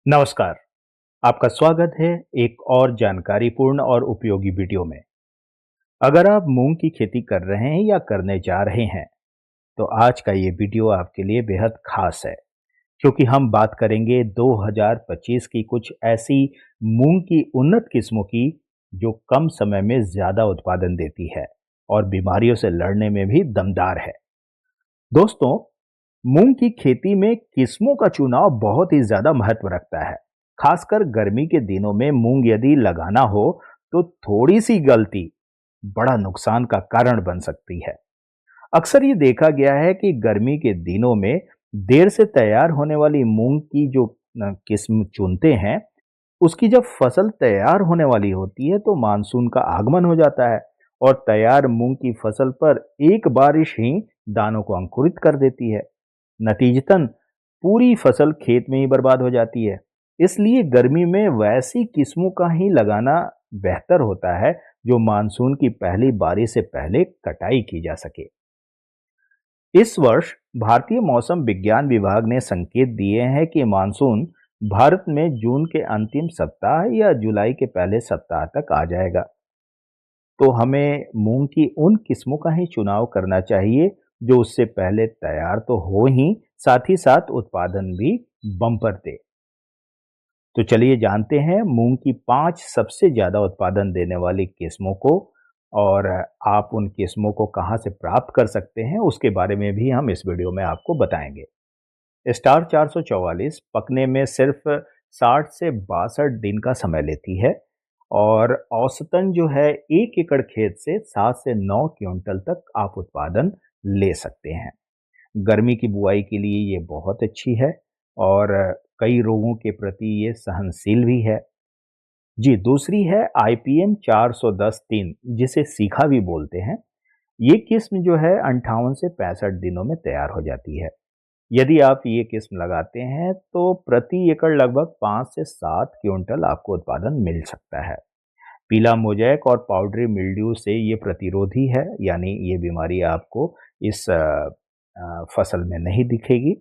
नमस्कार। आपका स्वागत है एक और जानकारीपूर्ण और उपयोगी वीडियो में। अगर आप मूंग की खेती कर रहे हैं या करने जा रहे हैं, तो आज का ये वीडियो आपके लिए बेहद खास है, क्योंकि हम बात करेंगे 2025 की कुछ ऐसी मूंग की उन्नत किस्मों की जो कम समय में ज्यादा उत्पादन देती है और बीमारियों से लड़ने में भी दमदार है। दोस्तों, मूंग की खेती में किस्मों का चुनाव बहुत ही ज्यादा महत्व रखता है। खासकर गर्मी के दिनों में मूंग यदि लगाना हो तो थोड़ी सी गलती बड़ा नुकसान का कारण बन सकती है। अक्सर ये देखा गया है कि गर्मी के दिनों में देर से तैयार होने वाली मूंग की जो किस्म चुनते हैं, उसकी जब फसल तैयार होने वाली होती है तो मानसून का आगमन हो जाता है और तैयार मूंग की फसल पर एक बारिश ही दानों को अंकुरित कर देती है। नतीजतन पूरी फसल खेत में ही बर्बाद हो जाती है। इसलिए गर्मी में वैसी किस्मों का ही लगाना बेहतर होता है जो मानसून की पहली बारिश से पहले कटाई की जा सके। इस वर्ष भारतीय मौसम विज्ञान विभाग ने संकेत दिए हैं कि मानसून भारत में जून के अंतिम सप्ताह या जुलाई के पहले सप्ताह तक आ जाएगा। तो हमें मूंग की उन किस्मों का ही चुनाव करना चाहिए जो उससे पहले तैयार तो हो ही, साथ ही साथ उत्पादन भी बम्पर दे। तो चलिए जानते हैं मूंग की 5 सबसे ज्यादा उत्पादन देने वाली किस्मों को, और आप उन किस्मों को कहां से प्राप्त कर सकते हैं उसके बारे में भी हम इस वीडियो में आपको बताएंगे। स्टार 444 पकने में सिर्फ 60 से 62 दिन का समय लेती है और औसतन जो है 1 एकड़ खेत से 7 से 9 क्विंटल तक आप उत्पादन ले सकते हैं। गर्मी की बुआई के लिए ये बहुत अच्छी है और कई रोगों के प्रति ये सहनशील भी है। जी, दूसरी है आईपीएम 410-3, जिसे सीखा भी बोलते हैं। ये किस्म जो है 58 से 65 दिनों में तैयार हो जाती है। यदि आप ये किस्म लगाते हैं तो प्रति एकड़ लगभग 5 से 7 क्विंटल आपको उत्पादन मिल सकता है। पीला मोजैक और पाउडरी मिल्ड्यू से ये प्रतिरोधी है, यानी ये बीमारी आपको इस फसल में नहीं दिखेगी।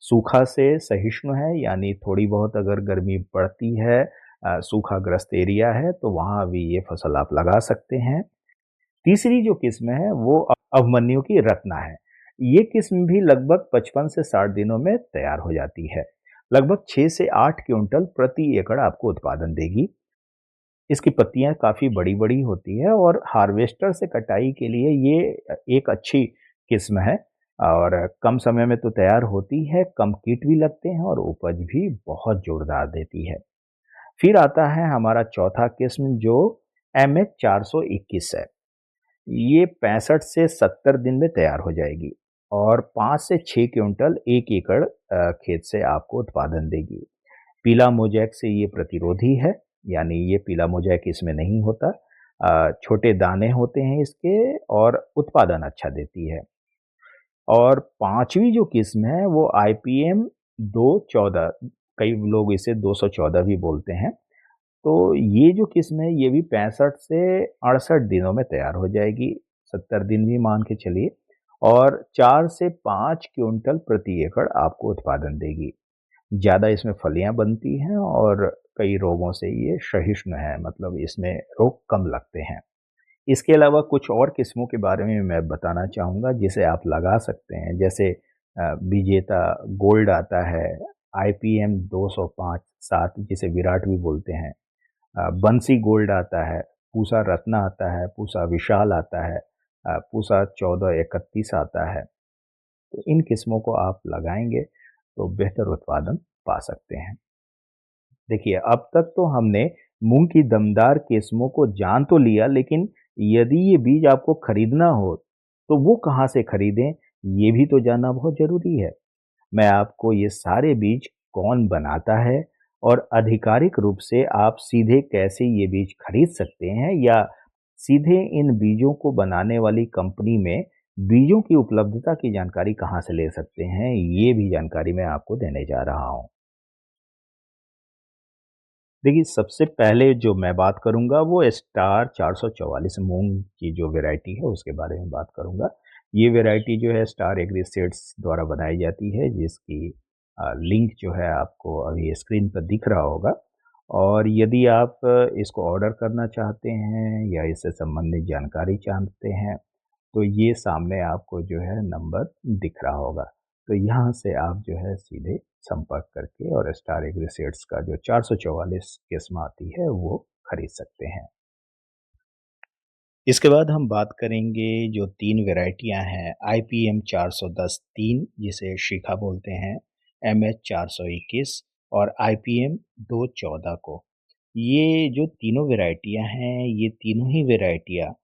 सूखा से सहिष्णु है, यानी थोड़ी बहुत अगर गर्मी पड़ती है, सूखाग्रस्त एरिया है तो वहाँ भी ये फसल आप लगा सकते हैं। तीसरी जो किस्म है वो अवमन्यु की रत्ना है। ये किस्म भी लगभग 55 से 60 दिनों में तैयार हो जाती है। लगभग 6 से 8 क्विंटल प्रति एकड़ आपको उत्पादन देगी। इसकी पत्तियां काफी बड़ी-बड़ी होती है और हार्वेस्टर से कटाई के लिए ये एक अच्छी किस्म है और कम समय में तो तैयार होती है, कम कीट भी लगते हैं और उपज भी बहुत जोरदार देती है। फिर आता है हमारा चौथा किस्म जो एमएच 421 है। ये 65 से 70 दिन में तैयार हो जाएगी और 5 से 6 क्विंटल 1 एकड़ खेत से आपको उत्पादन देगी। पीला मोजैक से ये प्रतिरोधी है, यानी ये पीला मोजैक इसमें नहीं होता। छोटे दाने होते हैं इसके और उत्पादन अच्छा देती है। और पांचवी जो किस्म है वो आईपीएम 214, कई लोग इसे 214 भी बोलते हैं। तो ये जो किस्म है ये भी 65 से 68 दिनों में तैयार हो जाएगी, 70 दिन भी मान के चलिए, और 4 से 5 क्विंटल प्रति एकड़ आपको उत्पादन देगी। ज़्यादा इसमें फलियां बनती हैं और कई रोगों से ये सहिष्णु है, मतलब इसमें रोग कम लगते हैं। इसके अलावा कुछ और किस्मों के बारे में मैं बताना चाहूँगा जिसे आप लगा सकते हैं, जैसे विजेता गोल्ड आता है, आईपीएम 205-7 जिसे विराट भी बोलते हैं, बंसी गोल्ड आता है, पूसा रत्ना आता है, पूसा विशाल आता है, पूसा 1431 आता है। तो इन किस्मों को आप लगाएंगे तो बेहतर उत्पादन पा सकते हैं। देखिए, अब तक तो हमने मूंग की दमदार किस्मों को जान तो लिया, लेकिन यदि ये बीज आपको खरीदना हो तो वो कहाँ से खरीदें, ये भी तो जानना बहुत जरूरी है। मैं आपको ये सारे बीज कौन बनाता है और आधिकारिक रूप से आप सीधे कैसे ये बीज खरीद सकते हैं, या सीधे इन बीजों को बनाने वाली कंपनी में बीजों की उपलब्धता की जानकारी कहाँ से ले सकते हैं, ये भी जानकारी मैं आपको देने जा रहा हूँ। देखिए, सबसे पहले जो मैं बात करूँगा वो स्टार 444 मूंग की जो वैरायटी है उसके बारे में बात करूँगा। ये वैरायटी जो है स्टार एग्री सीड्स द्वारा बनाई जाती है, जिसकी लिंक जो है आपको अभी स्क्रीन पर दिख रहा होगा। और यदि आप इसको ऑर्डर करना चाहते हैं या इससे संबंधित जानकारी चाहते हैं, तो ये सामने आपको जो है नंबर दिख रहा होगा। तो यहाँ से आप जो है सीधे संपर्क करके और स्टार एग्री सीड्स का जो 444 किस्म आती है वो खरीद सकते हैं। इसके बाद हम बात करेंगे जो 3 वैराइटियाँ हैं आईपीएम 410-3 जिसे शिखा बोलते हैं, एमएच 421 और आईपीएम 214 को। ये जो तीनों वैराइटियाँ हैं, ये तीनों ही वैराइटियाँ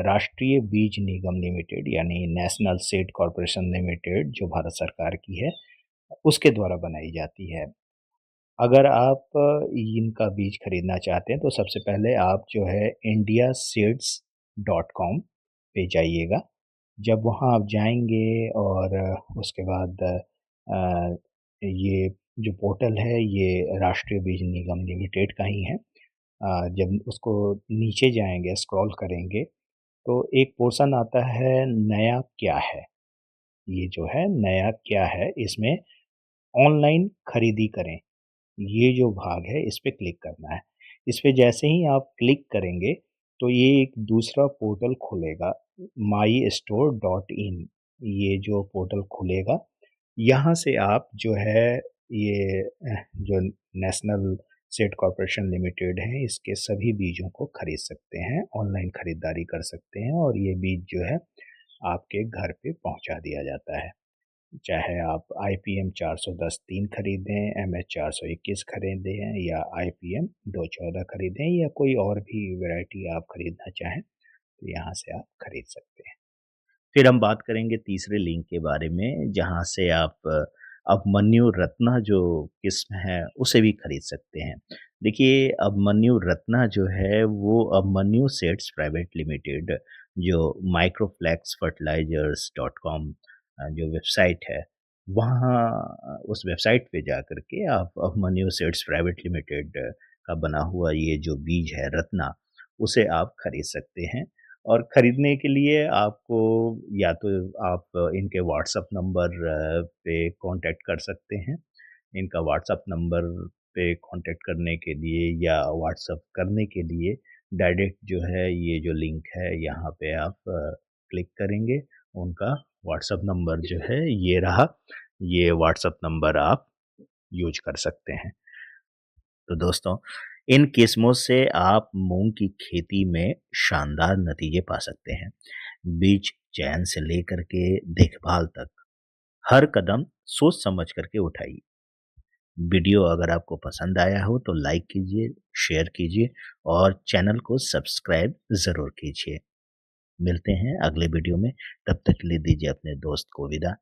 राष्ट्रीय बीज निगम लिमिटेड यानी नेशनल सीड कॉर्पोरेशन लिमिटेड जो भारत सरकार की है, उसके द्वारा बनाई जाती है। अगर आप इनका बीज खरीदना चाहते हैं तो सबसे पहले आप जो है indiaseeds.com पे जाइएगा। जब वहाँ आप जाएँगे और उसके बाद ये जो पोर्टल है ये राष्ट्रीय बीज निगम लिमिटेड का ही है। जब उसको नीचे जाएँगे स्क्रॉल करेंगे तो एक पोर्शन आता है नया क्या है? ये जो है नया क्या है इसमें ऑनलाइन खरीदी करें। ये जो भाग है इस पे क्लिक करना है। इस पे जैसे ही आप क्लिक करेंगे तो ये एक दूसरा पोर्टल खुलेगा माई स्टोर डॉट इन ये जो पोर्टल खुलेगा यहाँ से आप जो है ये जो नेशनल सीड कॉर्पोरेशन लिमिटेड है इसके सभी बीजों को खरीद सकते हैं, ऑनलाइन खरीदारी कर सकते हैं और ये बीज जो है आपके घर पे पहुंचा दिया जाता है। चाहे आप आईपीएम 410-3 खरीदें, एमएच 421 खरीदें या आईपीएम 214 खरीदें या कोई और भी वैरायटी आप खरीदना चाहें, तो यहाँ से आप खरीद सकते हैं। फिर हम बात करेंगे तीसरे लिंक के बारे में, जहाँ से आप अभिमन्यु रत्ना जो किस्म है, उसे भी खरीद सकते हैं। देखिए, अभिमन्यु रत्ना जो है, वो अभिमन्यु सीड्स प्राइवेट लिमिटेड, जो माइक्रोफ्लेक्स फर्टिलाइजर्स डॉट कॉम जो वेबसाइट है, वहाँ उस वेबसाइट पे जा कर के आप अभिमन्यु सीड्स प्राइवेट लिमिटेड का बना हुआ ये जो बीज है रत्ना, उसे आप खरीद सकते हैं। और ख़रीदने के लिए आपको या तो आप इनके व्हाट्सएप नंबर पे कांटेक्ट कर सकते हैं। इनका व्हाट्सएप नंबर पे कांटेक्ट करने के लिए या व्हाट्सएप करने के लिए डायरेक्ट जो है ये जो लिंक है यहाँ पे आप क्लिक करेंगे। उनका व्हाट्सएप नंबर जो है ये रहा, ये व्हाट्सएप नंबर आप यूज़ कर सकते हैं। तो दोस्तों, इन किस्मों से आप मूंग की खेती में शानदार नतीजे पा सकते हैं। बीज चयन से लेकर के देखभाल तक हर कदम सोच समझ करके उठाइए। वीडियो अगर आपको पसंद आया हो तो लाइक कीजिए, शेयर कीजिए और चैनल को सब्सक्राइब ज़रूर कीजिए। मिलते हैं अगले वीडियो में, तब तक के लिए दीजिए अपने दोस्त को विदा।